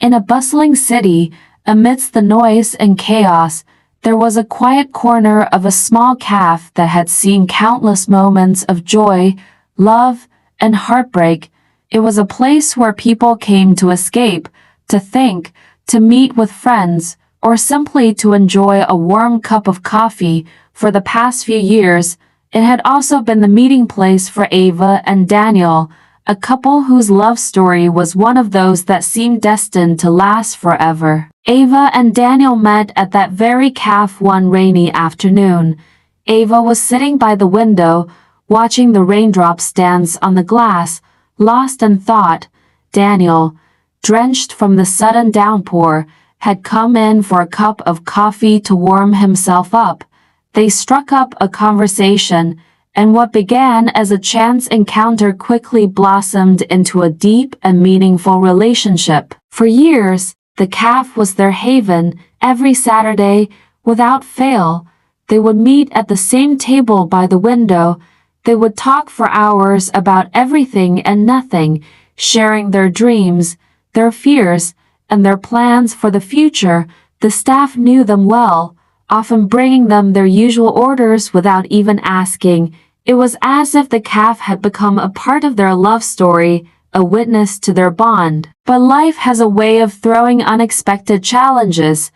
In a bustling city, amidst the noise and chaos, there was a quiet corner of a small cafe that had seen countless moments of joy, love, and heartbreak. It was a place where people came to escape, to think, to meet with friends, or simply to enjoy a warm cup of coffee. For the past few years, it had also been the meeting place for Ava and Daniel, a couple whose love story was one of those that seemed destined to last forever. Ava and Daniel met at that very cafe one rainy afternoon. Ava was sitting by the window, watching the raindrops dance on the glass, lost in thought. Daniel, drenched from the sudden downpour, had come in for a cup of coffee to warm himself up. They struck up a conversation, and what began as a chance encounter quickly blossomed into a deep and meaningful relationship. For years, the cafe was their haven. Every Saturday, without fail, they would meet at the same table by the window. They would talk for hours about everything and nothing, sharing their dreams, their fears, and their plans for the future. The staff knew them well, often bringing them their usual orders without even asking. It was as if the cafe had become a part of their love story, a witness to their bond. But life has a way of throwing unexpected challenges,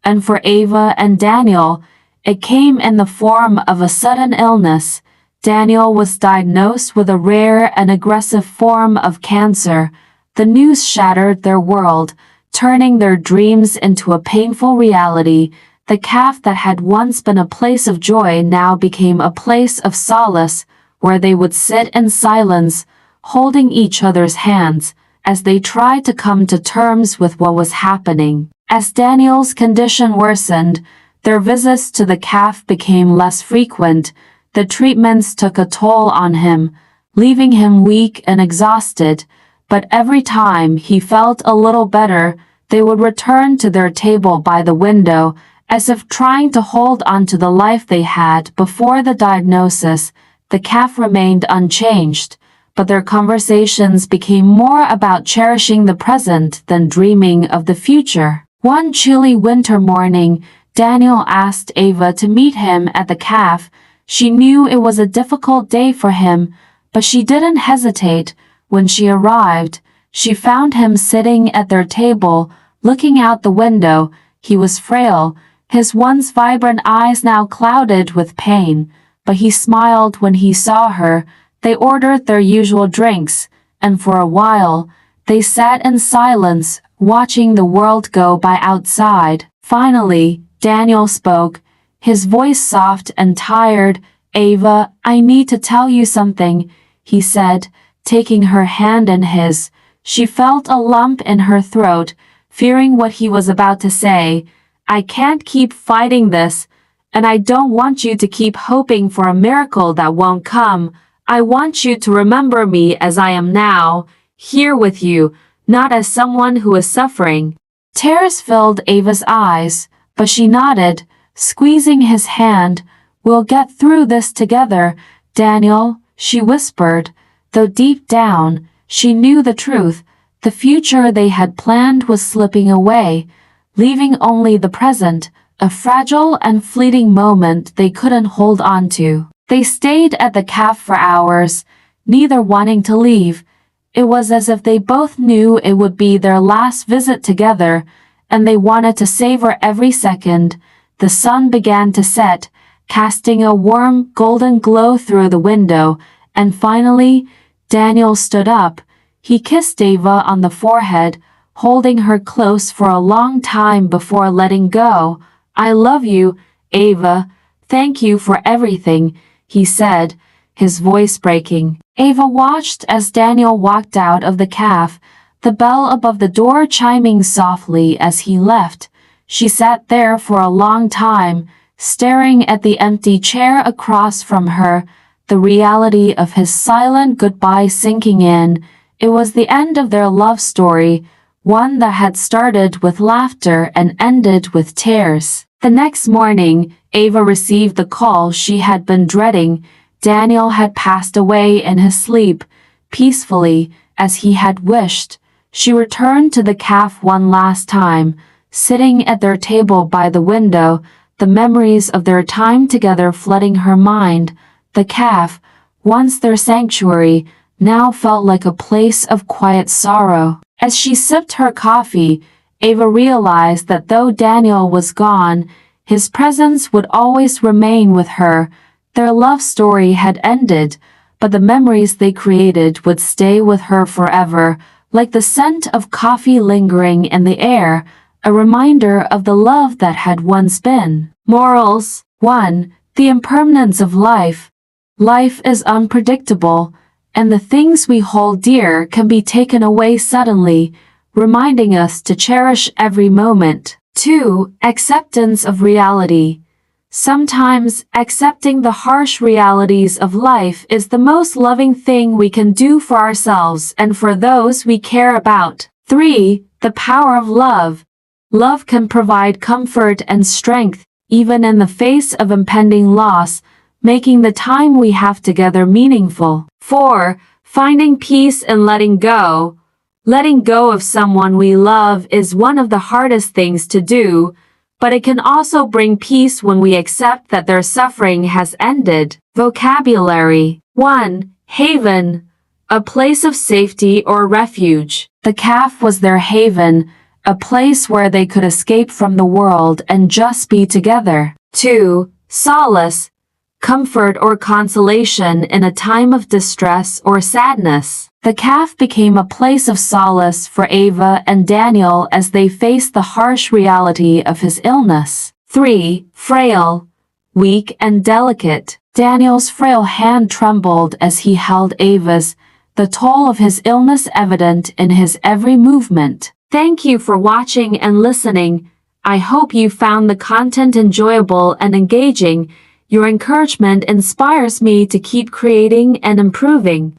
and for Ava and Daniel, it came in the form of a sudden illness. Daniel was diagnosed with a rare and aggressive form of cancer. The news shattered their world, turning their dreams into a painful reality. The cafe that had once been a place of joy now became a place of solace, where they would sit in silence, holding each other's hands, as they tried to come to terms with what was happening. As Daniel's condition worsened, their visits to the cafe became less frequent. The treatments took a toll on him, leaving him weak and exhausted. But every time he felt a little better, they would return to their table by the window, as if trying to hold on to the life they had before the diagnosis. The cafe remained unchanged, but their conversations became more about cherishing the present than dreaming of the future. One chilly winter morning, Daniel asked Ava to meet him at the cafe. She knew it was a difficult day for him, but she didn't hesitate. When she arrived, she found him sitting at their table, looking out the window. He was frail, his once vibrant eyes now clouded with pain, but he smiled when he saw her. They ordered their usual drinks, and for a while, they sat in silence, watching the world go by outside. Finally, Daniel spoke, his voice soft and tired. "Ava, I need to tell you something," he said, taking her hand in his. She felt a lump in her throat, fearing what he was about to say. "I can't keep fighting this, and I don't want you to keep hoping for a miracle that won't come. I want you to remember me as I am now, here with you, not as someone who is suffering." Tears filled Ava's eyes, but she nodded, squeezing his hand. "We'll get through this together, Daniel," she whispered, though deep down, she knew the truth. The future they had planned was slipping away, leaving only the present, a fragile and fleeting moment they couldn't hold on to. They stayed at the cafe for hours, neither wanting to leave. It was as if they both knew it would be their last visit together, and they wanted to savor every second. The sun began to set, casting a warm, golden glow through the window, and finally, Daniel stood up. He kissed Ava on the forehead, holding her close for a long time before letting go. "I love you, Ava. Thank you for everything," he said, his voice breaking. Ava watched as Daniel walked out of the cafe, the bell above the door chiming softly as he left. She sat there for a long time, staring at the empty chair across from her, the reality of his silent goodbye sinking in. It was the end of their love story, one that had started with laughter and ended with tears. The next morning, Ava received the call she had been dreading. Daniel had passed away in his sleep, peacefully, as he had wished. She returned to the cafe one last time, sitting at their table by the window, the memories of their time together flooding her mind. The cafe, once their sanctuary, now felt like a place of quiet sorrow. As she sipped her coffee, Ava realized that though Daniel was gone, his presence would always remain with her. Their love story had ended, but the memories they created would stay with her forever, like the scent of coffee lingering in the air, a reminder of the love that had once been. Morals. 1. The impermanence of life. Life is unpredictable, and the things we hold dear can be taken away suddenly, reminding us to cherish every moment. 2. Acceptance of reality. Sometimes, accepting the harsh realities of life is the most loving thing we can do for ourselves and for those we care about. 3. The power of love. Love can provide comfort and strength, even in the face of impending loss, making the time we have together meaningful. 4. Finding peace in letting go. Letting go of someone we love is one of the hardest things to do, but it can also bring peace when we accept that their suffering has ended. Vocabulary. 1. Haven. A place of safety or refuge. The cafe was their haven, a place where they could escape from the world and just be together. 2. Solace. Comfort or consolation in a time of distress or sadness. The cafe became a place of solace for Ava and Daniel as they faced the harsh reality of his illness. 3. Frail. Weak and delicate. Daniel's frail hand trembled as he held Ava's, the toll of his illness evident in his every movement. Thank you for watching and listening. I hope you found the content enjoyable and engaging. Your encouragement inspires me to keep creating and improving.